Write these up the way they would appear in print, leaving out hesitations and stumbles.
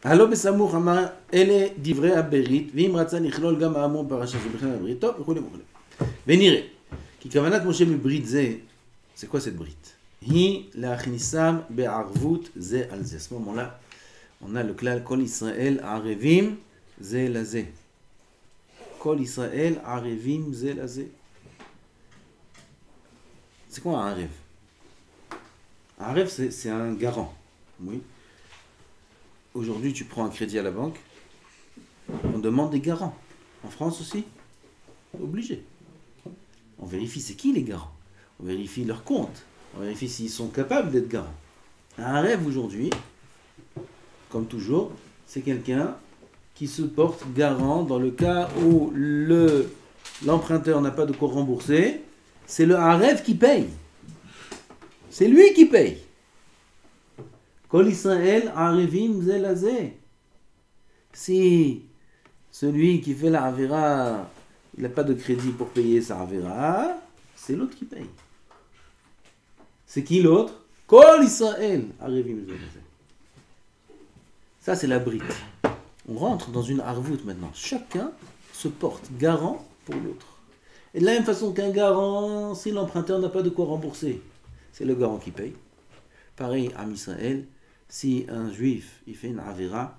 הלא בסמוך אמר, אלה דברי הברית, ואם רצה לכלול גם האמור פרשה שבכלל הברית, טוב, וכו' וכו'. ונראה, כי כוונת משה בברית c'est quoi cette brite? היא להכניסם בערבות זה על זה. À ce moment-là, on a le klal, כל ישראל ערבים זה לזה. כל ישראל ערבים זה לזה. C'est quoi un rêve? Un rêve, c'est un garant. Oui. Aujourd'hui, tu prends un crédit à la banque, on demande des garants. En France aussi, obligé. On vérifie c'est qui les garants. On vérifie leur compte. On vérifie s'ils sont capables d'être garants. Un rêve aujourd'hui, comme toujours, c'est quelqu'un qui se porte garant dans le cas où l'emprunteur n'a pas de quoi rembourser. C'est le Harev qui paye. C'est lui qui paye. Kol Israël Arevim Zelazé. Si celui qui fait la Avera, il n'a pas de crédit pour payer sa Avera, c'est l'autre qui paye. C'est qui l'autre? Kol Israël Arevim Zelazé. Ça c'est la brite. On rentre dans une arvout maintenant. Chacun se porte garant pour l'autre. Et de la même façon qu'un garant, si l'emprunteur n'a pas de quoi rembourser, c'est le garant qui paye. Pareil à Israël, si un juif il fait une avera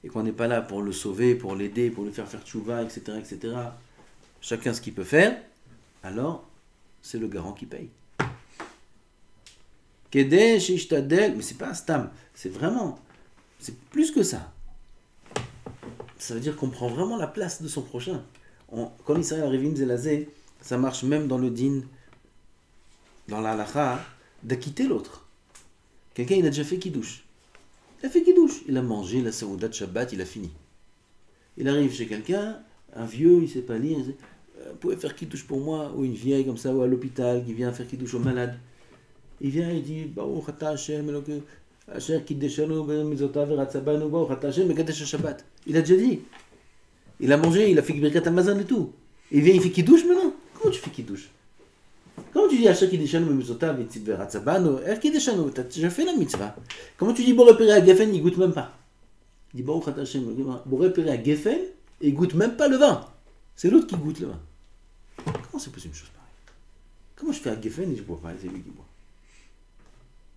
et qu'on n'est pas là pour le sauver, pour l'aider, pour le faire tchouva, etc., etc., chacun ce qu'il peut faire, alors c'est le garant qui paye. Kedeh Shishtadel, mais c'est pas un stam, c'est vraiment, c'est plus que ça. Ça veut dire qu'on prend vraiment la place de son prochain. Quand Israël Arevim Zelazé, ça marche même dans le din, dans la halakha, d'acquitter l'autre. Quelqu'un, il a déjà fait kiddush. Il a fait kiddush. Il a mangé la saouda de Shabbat, il a fini. Il arrive chez quelqu'un, un vieux, il ne sait pas lire, il dit, vous pouvez faire kiddush pour moi, ou une vieille comme ça, ou à l'hôpital, qui vient faire kiddush au malade. Il vient, il dit, Baruch ata Hashem, Asher kiddeshanu b'mizotav v'ratzabanu, Baruch ata Hashem, mekadesh Shabbat. Il a déjà dit. Il a mangé, il a fait Birkat Hamazon et tout. Il vient, il fait kiddush maintenant. Comment tu fais kiddush? Comment tu dis Asher kiddeshanu b'mizotav v'ratzabanu, kiddeshanu, tu as déjà fait la mitzvah. Comment tu dis Boré Péré à Geffen, il goûte même pas. Il dit Baruch ata Hashem, Boré Péré à Geffen, et il goûte même pas le vin. C'est l'autre qui goûte le vin. Comment c'est possible une chose pareille? Comment je fais à Geffen et je bois pas, c'est lui qui boit.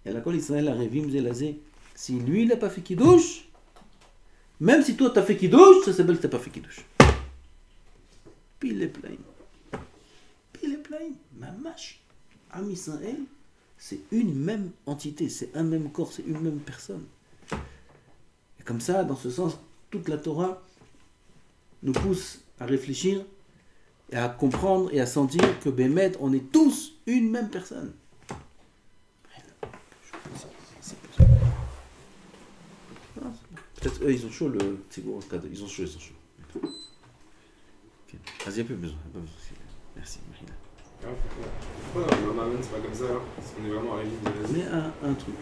Et la Kol Israël Arevim Zelazé, si lui il n'a pas fait kiddush, même si toi tu as fait kiddush, ça s'appelle que tu n'as pas fait kiddush. Pile les plaines. Pile les plaines. Mamash. Am Israël, c'est une même entité, c'est un même corps, c'est une même personne. Et comme ça, dans ce sens, toute la Torah nous pousse à réfléchir et à comprendre et à sentir que Bémet, on est tous une même personne. Peut-être eux ils ont chaud le Tzigour cadeau, ils ont chaud. Okay. Vas-y, il n'y a plus besoin. Merci, Marina. Pourquoi dans Marvin c'est pas comme ça? Parce qu'on est vraiment arrivé de la. Mais un truc.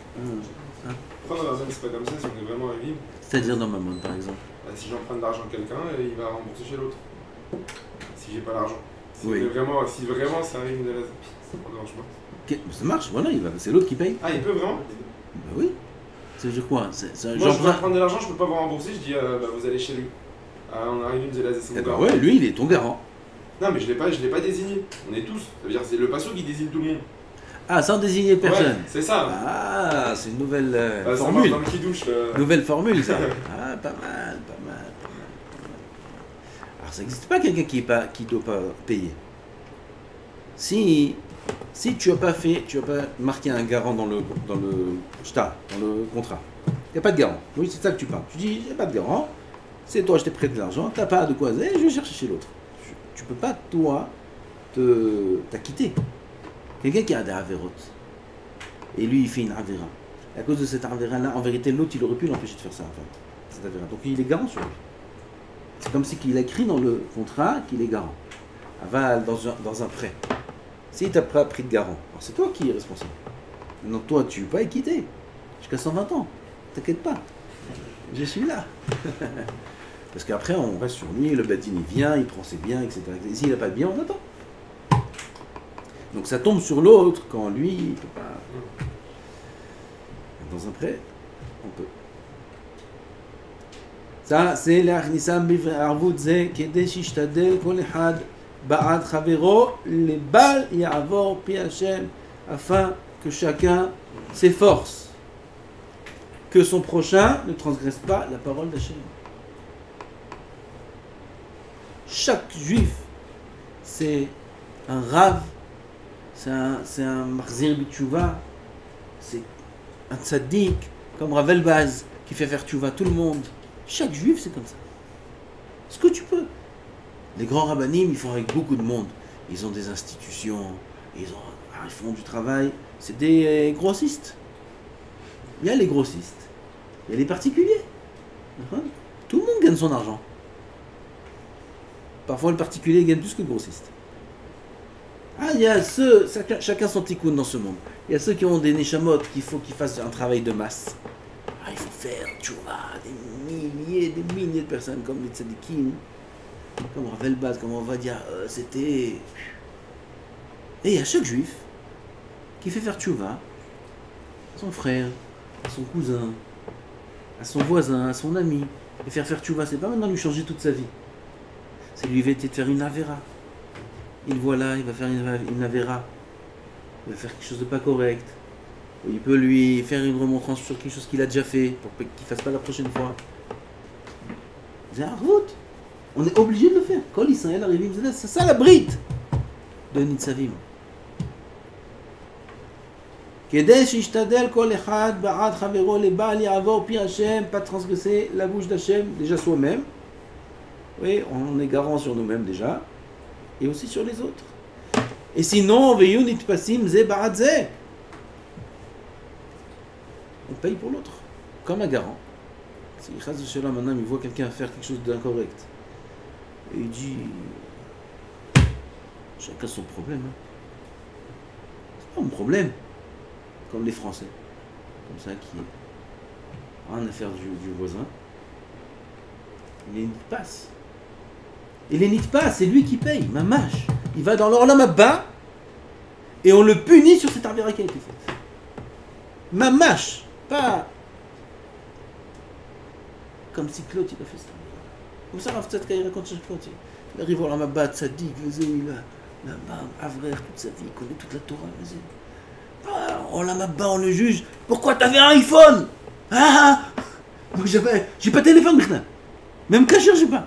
Pourquoi dans Marvin c'est pas comme ça si on est vraiment arrivé? C'est-à-dire dans Mammon par exemple. Bah, si j'emprunte de l'argent à quelqu'un, il va rembourser chez l'autre. Si j'ai pas l'argent. Si oui. Si vraiment c'est arrivé de la. Ça ne dérange pas. Okay. Ça marche, voilà, c'est l'autre qui paye. Ah, il peut vraiment? Bah oui. Ça veut dire quoi? Moi je vais prendre de l'argent, je peux pas vous rembourser, je dis bah, vous allez chez lui. On arrive une Zelazé, c'est mon garant. Ouais, lui il est ton garant. Non mais je l'ai pas désigné, on est tous. Ça veut dire c'est le passo qui désigne tout le monde. Ah, sans désigner personne. Ouais, c'est ça. Ah, c'est une nouvelle ça formule. Dans le kidouche, Nouvelle formule ça. Ah, pas mal. Alors ça n'existe pas quelqu'un qui doit pas payer. Si tu n'as pas marqué un garant dans le contrat, il n'y a pas de garant. Oui, c'est ça que tu parles. Tu dis, il n'y a pas de garant, c'est toi, je t'ai prêté de l'argent, tu n'as pas de quoi, je vais chercher chez l'autre. Tu ne peux pas, toi, t'acquitter. Quelqu'un qui a des avérotes, et lui, il fait une avéra. Et à cause de cette avéra-là, en vérité, l'autre, il aurait pu l'empêcher de faire ça. Enfin, cette avéra. Donc, il est garant sur lui. C'est comme si il a écrit dans le contrat qu'il est garant. Aval, dans un prêt. Si tu n'as pas pris de garant, alors c'est toi qui es responsable. Non, toi, tu ne vas pas acquitter. Jusqu'à 120 ans. T'inquiète pas. Je suis là. Parce qu'après, on reste sur lui, le badin, il vient, il prend ses biens, etc. Et s'il n'a pas de biens, on attend. Donc ça tombe sur l'autre quand lui, il ne peut pas. Dans un prêt, on peut. c'est להכניסם בערבות זה כדי שישתדל כל אחד בעד חברו לבל יעבור פי השם afin que chacun s'efforce que son prochain ne transgresse pas la parole d'Hachem. Chaque juif, c'est un rav, c'est un marzir bitchouva, c'est un tzaddik, comme Rav Elbaz, qui fait faire tchouva tout le monde. Chaque juif, c'est comme ça. Ce que tu peux. Les grands rabbanim, ils font avec beaucoup de monde. Ils ont des institutions, ils font du travail. C'est des grossistes. Il y a les grossistes, il y a les particuliers. Tout le monde gagne son argent. Parfois, le particulier gagne plus que le grossiste. Il y a ceux, chacun son tikkun dans ce monde. Il y a ceux qui ont des neshamot qu'il faut qu'ils fassent un travail de masse. Il faut faire, tu vois, des milliers de personnes comme les tzadikim, comme Rav Elbaz, comme on va dire, c'était... Et il y a chaque juif qui fait faire tchouva à son frère, à son cousin, à son voisin, à son ami. Et faire tchouva, c'est pas maintenant lui changer toute sa vie. C'est lui éviter de faire une avera. Il voit là, il va faire une avera. Il va faire quelque chose de pas correct. Il peut lui faire une remontrance sur quelque chose qu'il a déjà fait pour qu'il ne fasse pas la prochaine fois. C'est un route. On est obligé de le faire. Kol Israël arrive, c'est ça la bride de Nitzavim. Kedei sheyishtadel kol echad ba'ad chavero le'ba'al ya'avor pi Hashem, pas transgresser la bouche d'Hachem, déjà soi-même. Oui, on est garant sur nous-mêmes déjà, et aussi sur les autres. Et sinon, veyun nitpasim ze ba'ad ze. On paye pour l'autre, comme un garant. Si Chaz de Shalom, maintenant, il voit quelqu'un faire quelque chose d'incorrect, et il dit, chacun son problème. Hein. C'est pas mon problème. Comme les Français, comme ça, qui ont rien à faire du voisin. Il les nite pas. Il les nite pas, c'est lui qui paye, mamash. Il va dans l'Olam Abba, et on le punit sur cette avera qui a été faite. Mamash. Pas comme si Claude il a fait ça. Comme ça, Rav Tzadka il raconte chaque fois. Il arrive à Mabat, Tzadik, il a Avrer toute sa vie, il connaît toute la Torah. On l'a Mabba, on le juge. Pourquoi t'avais un iPhone? Moi j'ai pas de téléphone maintenant. Même cacheur j'ai pas.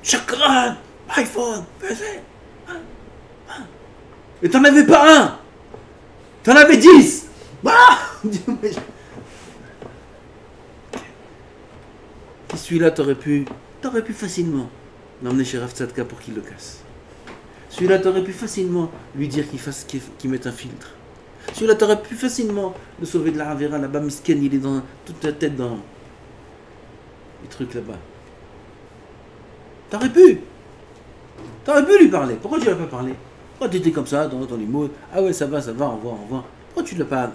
Chakran, iPhone, et t'en avais pas un. T'en avais 10. Et celui-là, t'aurais pu facilement l'emmener chez Rav Tzadka pour qu'il le casse. Celui-là, t'aurais pu facilement lui dire qu'il mette un filtre. Celui-là, t'aurais pu facilement le sauver de la Ravera là-bas. Misken, il est dans toute la tête dans les trucs là-bas. T'aurais pu lui parler. Pourquoi tu lui as pas parlé? Pourquoi tu étais comme ça dans les mots? Ah ouais, ça va, au revoir. Pourquoi tu ne l'as pas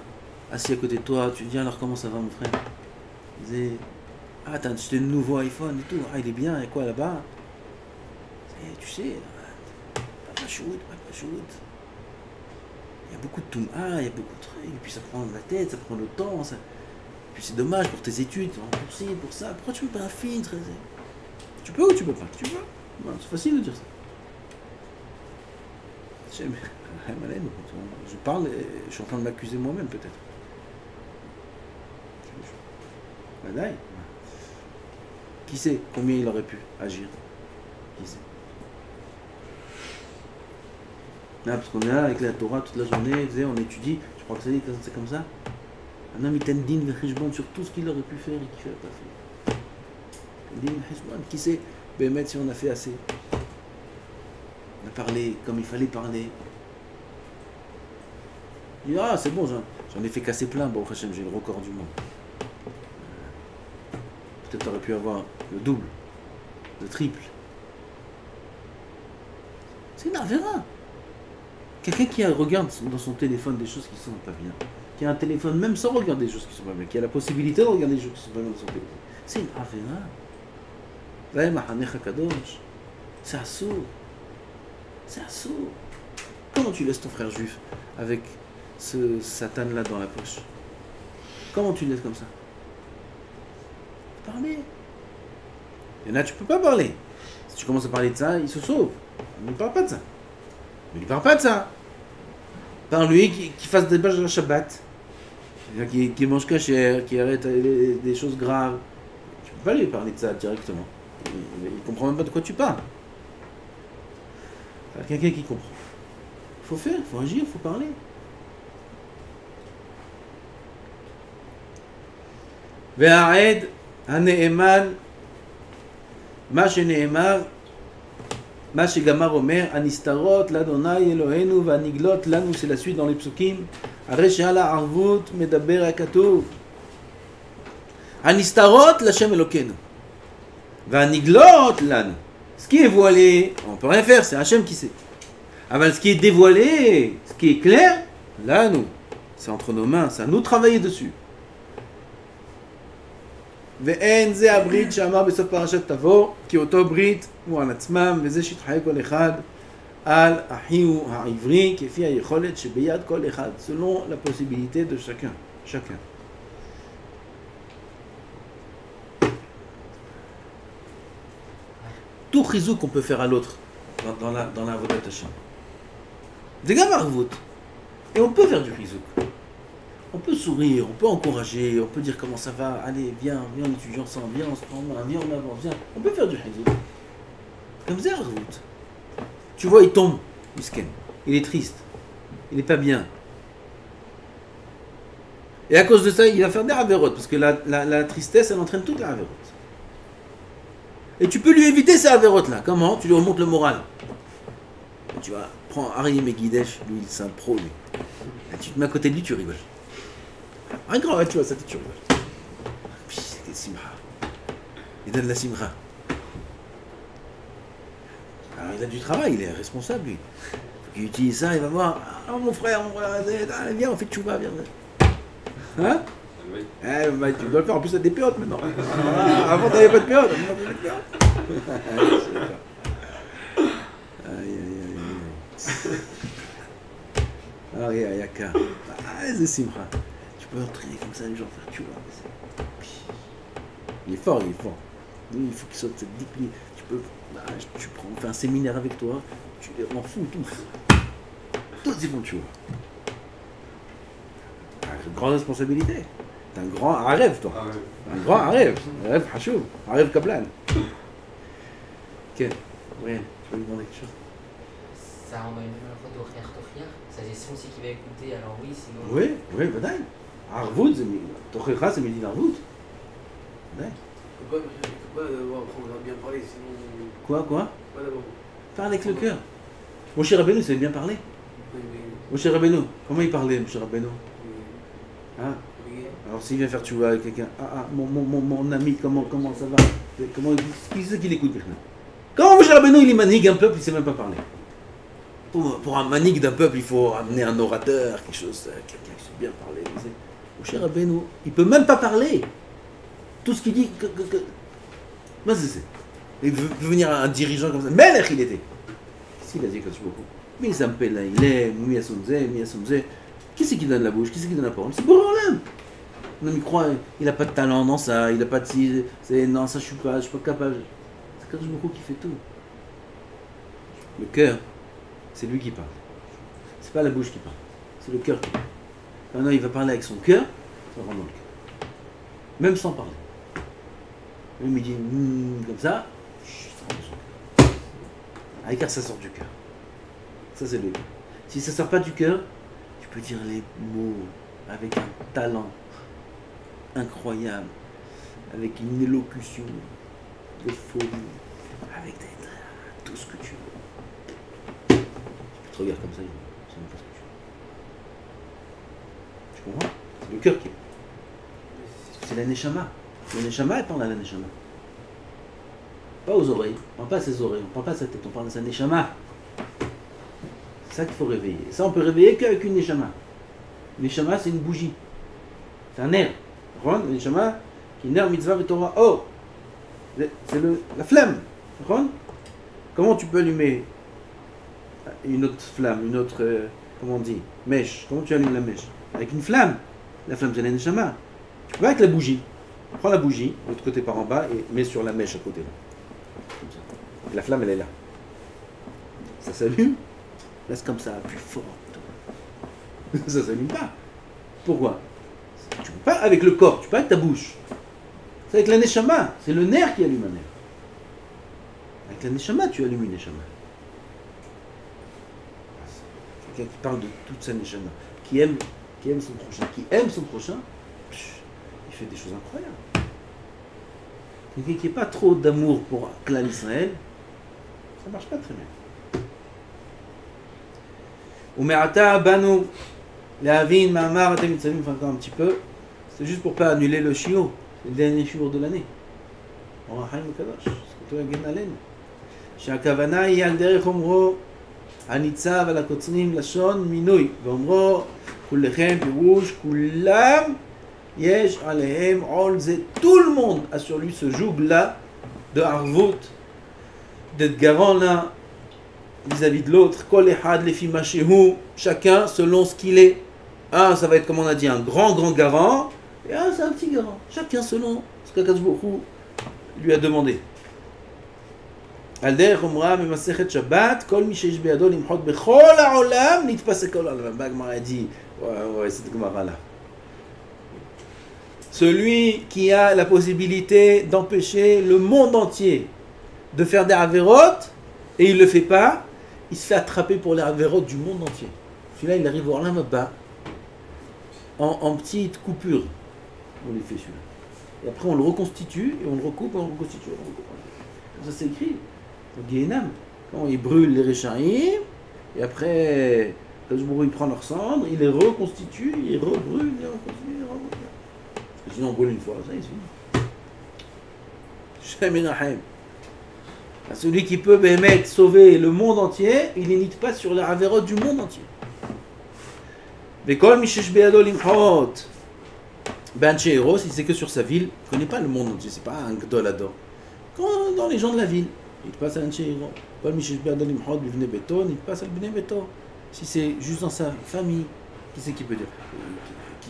assis à côté de toi? Tu dis alors comment ça va mon frère? Il disait, t'as acheté un nouveau iPhone et tout. Il est bien, et quoi là-bas? Tu sais, pas shoot. Il y a beaucoup de touma, il y a beaucoup de trucs. Et puis ça prend la tête, ça prend le temps. Ça... Et puis c'est dommage pour tes études, pour ci, pour ça. Pourquoi tu ne mets pas un filtre? Tu peux ou tu peux pas? Tu peux. Non, c'est facile de dire ça. Je parle et je suis en train de m'accuser moi-même peut-être. Badaï. Qui sait combien il aurait pu agir? Qui sait? Là, parce qu'on est là avec la Torah toute la journée, on étudie, je crois que c'est comme ça. Un homme il tendine le sur tout ce qu'il aurait pu faire et qu'il n'a pas fait. Qui sait, Bémet, si on a fait assez. On a parlé comme il fallait parler. Il dit, c'est bon, j'en ai fait casser plein, bon, Hachem, j'ai le record du monde. Peut-être t'aurais pu avoir le double, le triple. C'est une avera. Quelqu'un qui regarde dans son téléphone des choses qui sont pas bien, qui a un téléphone même sans regarder des choses qui sont pas bien, qui a la possibilité de regarder des choses qui sont pas bien dans son téléphone, c'est une avera. C'est assourd. C'est assourd. Comment tu laisses ton frère juif avec ce satan là dans la poche? Comment tu le laisses comme ça? Parler. Il y en a, tu peux pas parler. Si tu commences à parler de ça, il se sauve. Il ne parle pas de ça. Mais il ne parle pas de ça. Parle-lui qui fasse des bâches de la Shabbat. Qui mange cachère, qui arrête des choses graves. Tu peux pas lui parler de ça directement. Il comprend même pas de quoi tu parles. Quelqu'un qui comprend. Il faut faire, il faut agir, il faut parler. והעד הנאמן, מה שגמר אומר, הנסתרות לאדוני אלוהינו והנגלות לנו, c'est la suite dans les psukim, הרי שעל הערבות מדבר הכתוב. הנסתרות לשם אלוקינו, והנגלות לנו. Ce qui est voilé, on peut rien faire, c'est Hachem qui sait. Mais ce qui est dévoilé, ce qui est clair, là nous, c'est entre nos mains, c'est à nous de travailler dessus. ואין זה הברית שאמר בסוף פרשת תבוא, כי אותו ברית הוא על עצמם, וזה שיתחיה כל אחד על אחיו העברי, כפי היכולת שביד כל אחד, selon la possibilité de chacun. Tout chizouk qu'on peut faire à l'autre dans la Avodat Hashem. C'est comme Arvout. Et on peut faire du chizouk. On peut sourire, on peut encourager, on peut dire comment ça va, allez, viens, on étudie ensemble, viens, on se prend en main, viens, on avance, viens. On peut faire du chizouk. Comme ça, Arvout. Tu vois, il tombe, Misken. Il est triste. Il n'est pas bien. Et à cause de ça, il va faire des avérotes, parce que la tristesse, elle entraîne toute la avérote. Et tu peux lui éviter ces avérotes-là. Comment? Tu lui remontes le moral. Et tu vas prendre Arié Megidesh, lui, c'est un pro, lui. Et tu te mets à côté de lui, tu rigoles. Un grand, tu vois, ça, tu rigoles. Puis, c'est simra. Il donne la simra. Alors, il a du travail, il est responsable, lui. Faut qu'il utilise ça, il va voir. Ah, mon frère, allez, viens, on fait tchouba, viens. Hein? Oui. Eh, bah, tu dois le faire, en plus, t'as des périodes maintenant. Avant, t'avais pas de période. Aïe, aïe, aïe. Ah, c'est simra. Tu peux entrer comme ça, les gens faire tchouba. Il est fort, il est fort. Lui, il faut qu'il saute cette dicline. Tu prends, on fait un séminaire avec toi, tu les rends fous tous. Tous ils vont tu vois. Une grande responsabilité. T'as un grand rêve, toi. Ah, ouais. Un grand rêve. Un rêve Hachou. Un rêve Kaplan. Ok. Oui, tu veux lui demander quelque chose? Ça rentre dans une même d'Ochriach Tochriach. Sa gestion aussi qui va écouter, alors oui, sinon. Oui, oui, Vadaï. Arvoud, Tochricha, c'est Médine Arvoud. Vadaï. Faut pas d'abord apprendre à bien parler, sinon. Quoi? Pas d'abord. Parle avec le cœur. Moshe Rabbeinu, il savait bien parler. Moshe Rabbeinu, comment il parlait, Moshe Rabbeinu? Hein? Alors s'il vient faire tchouva avec quelqu'un, mon ami, comment ça va? Qui c'est qui l'écoute? Comment Moshe Rabbeinu il manigue un peuple, il ne sait même pas parler. Pour un manigue d'un peuple, il faut amener un orateur, quelque chose, quelqu'un qui sait bien parler. Moshe Rabbeinu, il ne peut même pas parler. Tout ce qu'il dit, moi c'est. Il veut devenir un dirigeant comme ça. Melech il était. Qu'est-ce qu'il a dit quand tu beaucoup? Mais il s'appelle là, il est, Miyasunze. Qui c'est qui donne la bouche? Qui c'est qui donne la parole? C'est Borolam. Non, mais il croit, il n'a pas de talent dans ça, il n'a pas de si. Non, ça je suis pas capable. C'est quand beaucoup qui fait tout. Le cœur, c'est lui qui parle. C'est pas la bouche qui parle, c'est le cœur qui parle. Maintenant, il va parler avec son cœur, ça rentre dans le cœur. Même sans parler. Même il dit comme ça, ça rentre dans son cœur. Car ça sort du cœur. Ça, c'est le cœur. Si ça sort pas du cœur, tu peux dire les mots avec un talent incroyable, avec une élocution de folie, avec tout ce que tu veux. Tu te regardes comme ça, tu sais même pas ce que tu veux. Tu comprends? C'est le cœur qui est. C'est la neshama. La neshama, elle parle à la neshama. Pas aux oreilles, on parle pas à ses oreilles, on parle pas à sa tête, on parle à sa neshama. C'est ça qu'il faut réveiller. Et ça, on peut réveiller qu'avec une neshama. Une neshama, c'est une bougie. C'est un nerf. Une neshama, qui est nerf mitzvah et Torah. Oh, c'est la flamme. Comment tu peux allumer une autre flamme, une autre, comment on dit, mèche? Comment tu allumes la mèche? Avec une flamme. La flamme, c'est la neshama. Tu peux pas avec la bougie. Prends la bougie, l'autre côté par en bas, et mets sur la mèche à côté. Là. Comme ça. Et la flamme, elle est là. Ça s'allume. Laisse comme ça, plus fort. Ça s'allume pas. Pourquoi? Tu peux pas avec le corps, tu peux pas avec ta bouche. C'est avec la neshama. C'est le nerf qui allume un nerf. Avec la neshama, tu allumes une neshama. Quelqu'un qui parle de toute sa neshama, qui aime son prochain, il fait des choses incroyables. Quelqu'un qui n'a pas trop d'amour pour Klal Israël, ça ne marche pas très bien. Ume'ata banu le'avin ma'amar atem nitzavim, enfin encore un petit peu, c'est juste pour ne pas annuler le shiur, le dernier shiur de l'année. Or ha'chaim kadosh, zkuto yagen alenu. שהכוונה היא על דרך אומרו הניצב על הקוצרים לשון מינוי, ואומרו כולכם פירוש כולם יש עליהם עול, זה tout le monde a sur lui ce joug là de harvout, d'être garant là vis-à-vis de l'autre, kol ehad lefi ma shehu, chacun selon ce qu'il est. Un ça va être comme on a dit un grand garant, et un c'est un petit garant, chacun selon ce qu'Akadosh Baruch Hu lui a demandé. על דרך אומרה במסכת שבת, כל מי שיש בידו למחות בכל העולם, נתפס לכל העולם. הגמרא dit, ouais, cette Gemara là. Celui qui a la possibilité d'empêcher le monde entier de faire des avérotes, et il ne le fait pas, il se fait attraper pour les avérotes du monde entier. Celui-là, il arrive au Olam Haba, en petite coupure. On les fait celui-là. Et après, on le reconstitue, et on le recoupe, et on le reconstitue. Ça, c'est écrit. Au Guéhenam, quand ils brûlent les Réchaïm, et après, il prend leurs cendres, il les reconstitue, il rebrûle, il reconstitue, il rebrûle. Parce que sinon on brûle une fois, ça il se finit. Celui qui peut sauver le monde entier, il n'hésite pas sur les avérotes du monde entier. Mais comme Mishesh Be'ado Limchot, Ben Sheiro, si c'est que sur sa ville, il ne connaît pas le monde entier, c'est pas un Gdol Ador. Quand dans les gens de la ville, il passe à l'Ancheiro. Comme Mishesh Be'ado Limchot, Bivne Beton, il passe à l'Bne Beton. Si c'est juste dans sa famille, qui c'est qui peut dire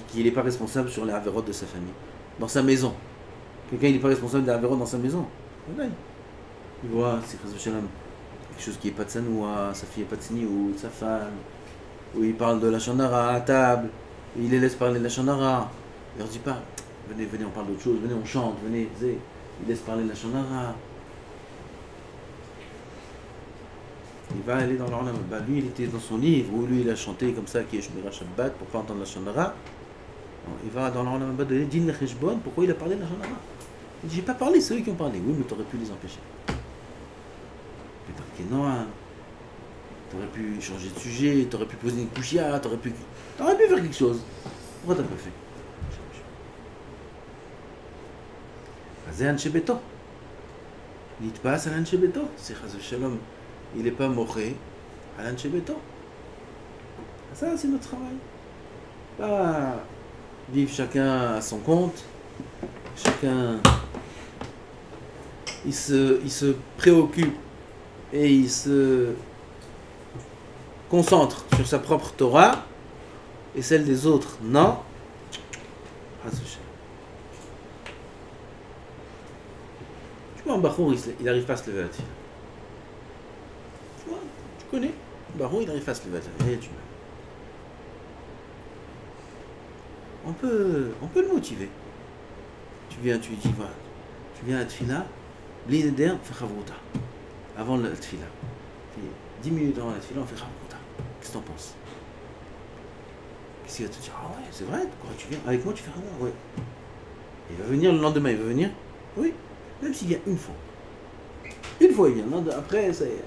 qu'il n'est pas responsable sur les avérotes de sa famille, dans sa maison. Quelqu'un il n'est pas responsable des avérotes dans sa maison. Il voit, c'est quelque chose qui n'est pas de sa noix, sa fille n'est pas de Tsniout, sa femme, où il parle de la Shonara à table, il les laisse parler de la Shonara. Il leur dit pas, venez, on parle d'autre chose, venez, on chante, venez, il laisse parler de la Shonara. Il va aller dans l'Olam Haba. Lui, il était dans son livre où lui, il a chanté comme ça, qui est Shmira Shabbat, pour ne pas entendre la Shonara. Il va dans l'Olam Haba de Din Lecheshbon, pourquoi il a parlé de la Shonara? Il dit, j'ai pas parlé, c'est eux qui ont parlé. Oui, mais tu aurais pu les empêcher. Tu aurais pu changer de sujet, tu aurais pu poser une couchia, tu aurais pu faire quelque chose. Pourquoi tu n'as pas fait? C'est un Shebeto. Il te passe à un Shebeto. C'est Chaz Shalom. Il n'est pas moré à l'Anche Beto. Ça, c'est notre travail. Pas vivre chacun à son compte. Chacun, il se préoccupe et il se concentre sur sa propre Torah et celle des autres. Non. Tu vois, un Bachour, il n'arrive pas à se lever à la tefila. Tu connais, Baron, il arrive à se lever. On peut le motiver. Tu viens, tu lui dis, voilà, tu viens à la tefila, bli neder, fais chavruta. Avant la tefila. 10 minutes avant la tefila, on fait chavruta. Qu'est-ce que t'en penses? Qu'est-ce qu'il va te dire? Ah ouais, c'est vrai, quand tu viens avec moi, tu fais rien. Ouais. Il va venir le lendemain, il va venir? Oui, même s'il vient une fois. Une fois, il vient. Après, ça y est.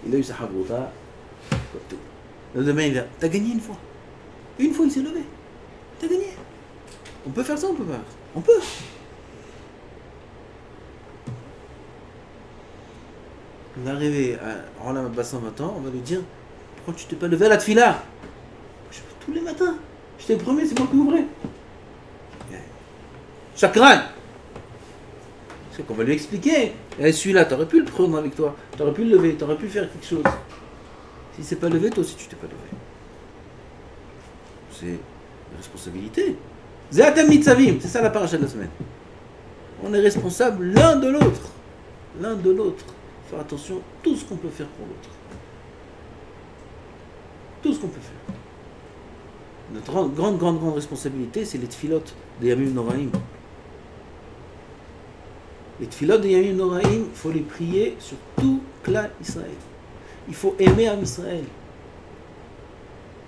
Il a eu sa chavruta. Le lendemain, il vient. T'as gagné une fois. Une fois, il s'est levé. T'as gagné. On peut faire ça, on peut pas. On peut. On est arrivé à Olam Haba 120 ans, on va lui dire, pourquoi tu t'es pas levé à la tefila? Tous les matins. J'étais le premier, c'est moi qui ouvrais. Chakran. C'est qu'on va lui expliquer. Et celui-là, t'aurais pu le prendre avec toi. T'aurais pu le lever, t'aurais pu faire quelque chose. Si c'est pas levé, toi aussi tu t'es pas levé. C'est une responsabilité. Ze'atem nitzavim, c'est ça la paracha de la semaine. On est responsable l'un de l'autre. L'un de l'autre. Faire attention à tout ce qu'on peut faire pour l'autre. Tout ce qu'on peut faire. Notre grande responsabilité, c'est les tfilotes des Yamim Noraim. Les tfilotes des Yamim Noraim, il faut les prier sur tout clan Israël. Il faut aimer Am Israël.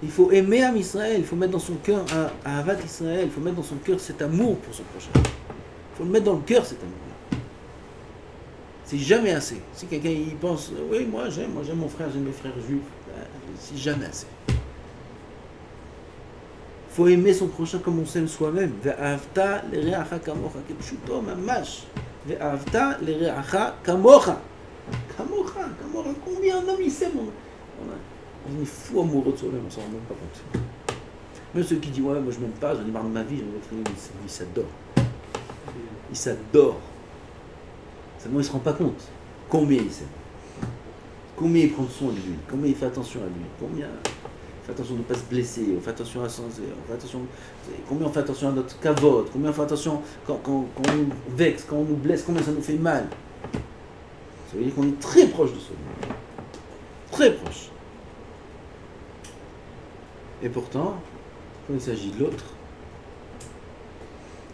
Il faut aimer Am Israël. Il faut mettre dans son cœur à Avat Israël. Il faut mettre dans son cœur cet amour pour son prochain. Il faut le mettre dans le cœur, cet amour-là. C'est jamais assez. Si quelqu'un il pense, oui, moi j'aime mon frère, j'aime mes frères juifs, c'est jamais assez. Il faut aimer son prochain comme on s'aime soi-même. Ve'ahavta l'reacha kamocha. Kepshuto mamash. Ve'ahavta l'reacha kamocha. Kamocha. Combien d'hommes ils s'aiment? On est fou amoureux de soi-même, on s'en rend même pas compte. Même ceux qui disent, ouais, moi je m'aime pas, j'en ai marre de ma vie, ils s'adorent. Ils s'adorent. Seulement ils ne se rendent pas compte combien il s'aime. Combien il prend soin de lui, combien il fait attention à lui, combien il fait attention de ne pas se blesser, on fait attention à son combien on fait attention à notre cavote, combien on fait attention quand on nous vexe, quand on nous blesse, combien ça nous fait mal. Ça veut dire qu'on est très proche de soi. Très proche. Et pourtant, quand il s'agit de l'autre,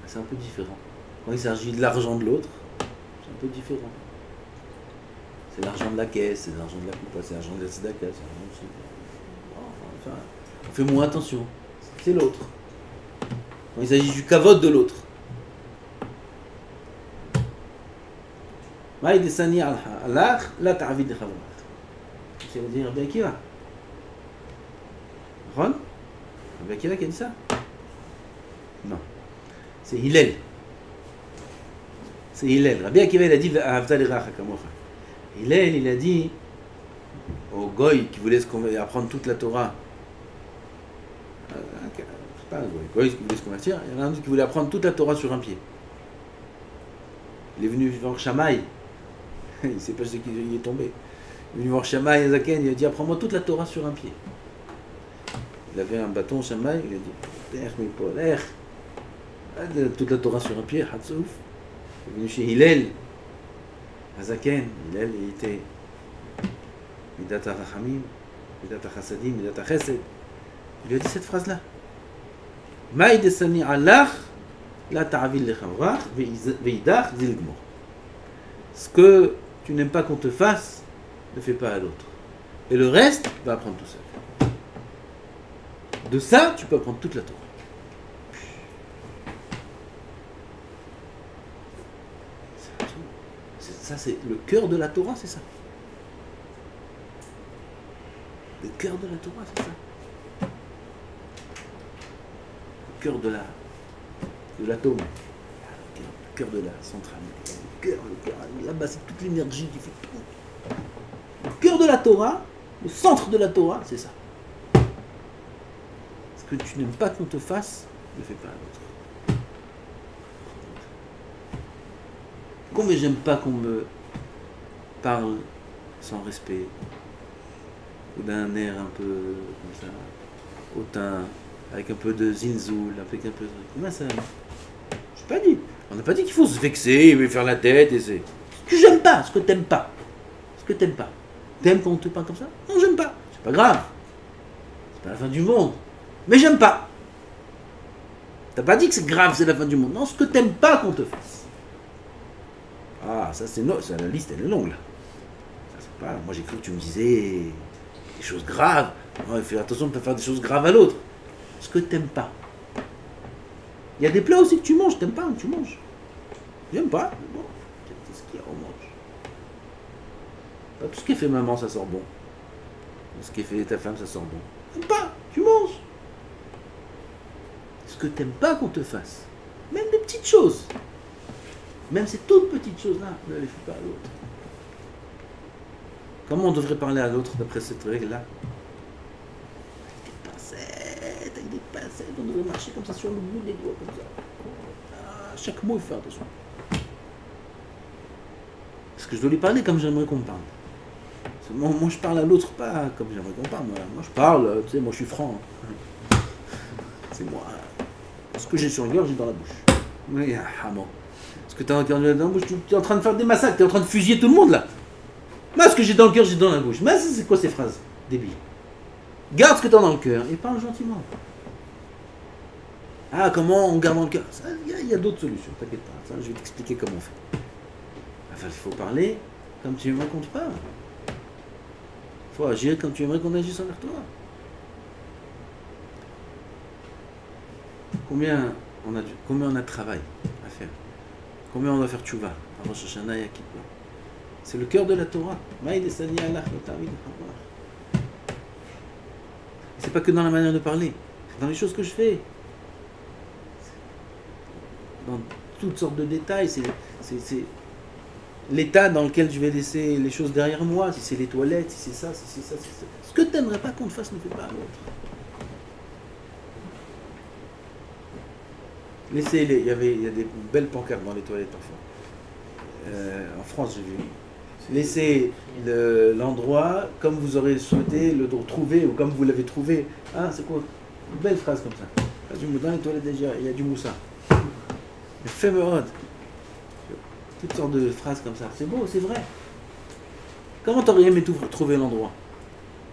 c'est un peu différent. Quand il s'agit de l'argent de l'autre, c'est un peu différent. C'est l'argent de la caisse, c'est l'argent de la coupa, c'est l'argent de la tzedaka, c'est l'argent de... Enfin, on fait moins attention. C'est l'autre. Quand il s'agit du kavod de l'autre. Maïdesani al-halach, la ta'avid de chavrat. Ça veut dire Rabbi Akiva. Ron? Rabbi Akiva qui a dit ça? Non. C'est Hillel. C'est Hillel. Rabbi Akiva il a dit Ve'ahavta l'iracha kamocha. Hillel il a dit au goy qui voulait apprendre toute la Torah. C'est pas un goy qui voulait se convertir. Il y en a un qui voulait apprendre toute la Torah sur un pied. Il est venu voir Shammai. Il ne sait pas ce qu'il est tombé. Il est venu voir Shammai Zaken. Il a dit apprends-moi toute la Torah sur un pied. Il avait un bâton, Shammai, il a dit toute la Torah sur un pied, Hatsouf. Il est venu chez Hillel, Hazaken. Hillel, il était Midat HaRachamim, Midat HaChasadim, Midat HaChesed. Il lui a dit cette phrase-là. Maï desani Allah, la ta'avil lechavrach, veidach zilgmor. Ce que tu n'aimes pas qu'on te fasse, ne fais pas à l'autre. Et le reste, va apprendre tout seul. De ça, tu peux apprendre toute la Torah. Ça, c'est le cœur de la Torah, c'est ça. Le cœur de la Torah, c'est ça. Le cœur de l'atome. Le cœur de la centrale. Le cœur, là-bas, c'est toute l'énergie qui fait tout. Le cœur de la Torah, le centre de la Torah, c'est ça. Ce que tu n'aimes pas qu'on te fasse, ne fais pas à l'autre. Combien j'aime pas qu'on me parle sans respect, ou d'un air un peu comme ça, hautain, avec un peu de zinzoul, avec un peu de... Comment ça? Je n'ai pas dit. On n'a pas dit qu'il faut se vexer, mais faire la tête, et c'est... Ce que j'aime pas, ce que t'aimes pas. Ce que t'aimes pas. T'aimes quand on te parle comme ça? Non, j'aime pas. C'est pas grave. C'est pas la fin du monde. Mais j'aime pas. T'as pas dit que c'est grave, c'est la fin du monde. Non, ce que t'aimes pas qu'on te fasse. Ah, ça c'est la liste, elle est longue là. Ça, c'est pas... Moi j'ai cru que tu me disais des choses graves. Non, fais attention de ne pas faire des choses graves à l'autre. Ce que t'aimes pas. Il y a des plats aussi que tu manges, t'aimes pas, tu manges. J'aime pas, mais bon, c'est ce qu'il y a, on mange. Pas tout ce qui fait maman, ça sort bon. Ce qui fait ta femme, ça sort bon. T'aimes pas, tu manges. Ce que t'aimes pas qu'on te fasse. Même des petites choses. Même ces toutes petites choses-là, ne les fais pas à l'autre. Comment on devrait parler à l'autre d'après cette règle-là? Avec des pincettes, on devrait marcher comme ça sur le bout des doigts, comme ça. Ah, chaque mot, il faut faire attention. Parce que je dois lui parler comme j'aimerais qu'on me parle. Moi, je parle à l'autre pas comme j'aimerais qu'on parle. Moi, je parle, tu sais, moi, je suis franc. C'est moi. Ce que j'ai sur le cœur, j'ai dans la bouche. Oui, hamon. Ce que tu as dans la bouche, tu es en train de faire des massacres, tu es en train de fusiller tout le monde là. Moi, ce que j'ai dans le cœur, j'ai dans la bouche. Mais c'est quoi ces phrases débiles? Garde ce que tu as dans le cœur et parle gentiment. Ah, comment on garde dans le cœur? Il y a d'autres solutions, t'inquiète pas. Ça, je vais t'expliquer comment on fait. Enfin, il faut parler comme tu aimerais qu'on te parle. Il faut agir comme tu aimerais qu'on agisse envers toi. Combien on a de travail à faire? Combien on doit faire tchouva à Rosh Hashanah et à Kippour? C'est le cœur de la Torah. C'est pas que dans la manière de parler, c'est dans les choses que je fais. Dans toutes sortes de détails, c'est l'état dans lequel je vais laisser les choses derrière moi, si c'est les toilettes, si c'est ça, si c'est ça, si c'est ça. Ce que tu n'aimerais pas qu'on te fasse, ne fais pas à l'autre. Laissez il y a des belles pancartes dans les toilettes parfois. En France, j'ai vu. Laissez l'endroit comme vous aurez souhaité le trouver ou comme vous l'avez trouvé. Ah, c'est quoi? Une belle phrase comme ça. Dans les toilettes déjà, il y a du moussa. Éphémérode. Toutes sortes de phrases comme ça. C'est beau, c'est vrai. Comment t'aurais aimé trouver l'endroit?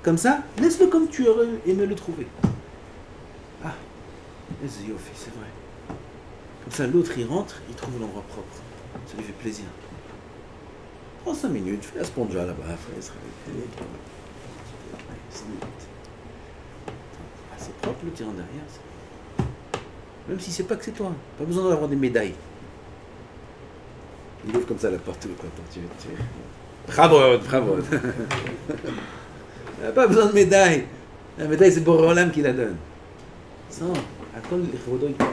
Comme ça, laisse-le comme tu aurais aimé le trouver. Ah, c'est vrai. Comme ça, l'autre, il rentre, il trouve l'endroit propre. Ça lui fait plaisir. Prends 5 minutes, fais la sponja là-bas, fais 5 minutes. Ah, c'est propre le tirant derrière. Ça. Même si c'est pas que c'est toi. Pas besoin d'avoir des médailles. Il ouvre comme ça la porte tout le temps. Bravo, bravo. Il n'a pas besoin de médaille. La médaille, c'est Boréolam qui la donne. Non, à quoi les Chavodo, il parle.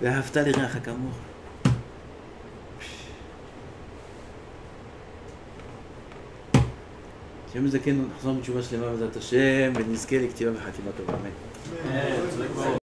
ואהבת לרעך כמוך. שיום זקן נחזור בתשובה שלמה בעזרת השם ונזכה לכתיבה וחתימה טובה. אמן.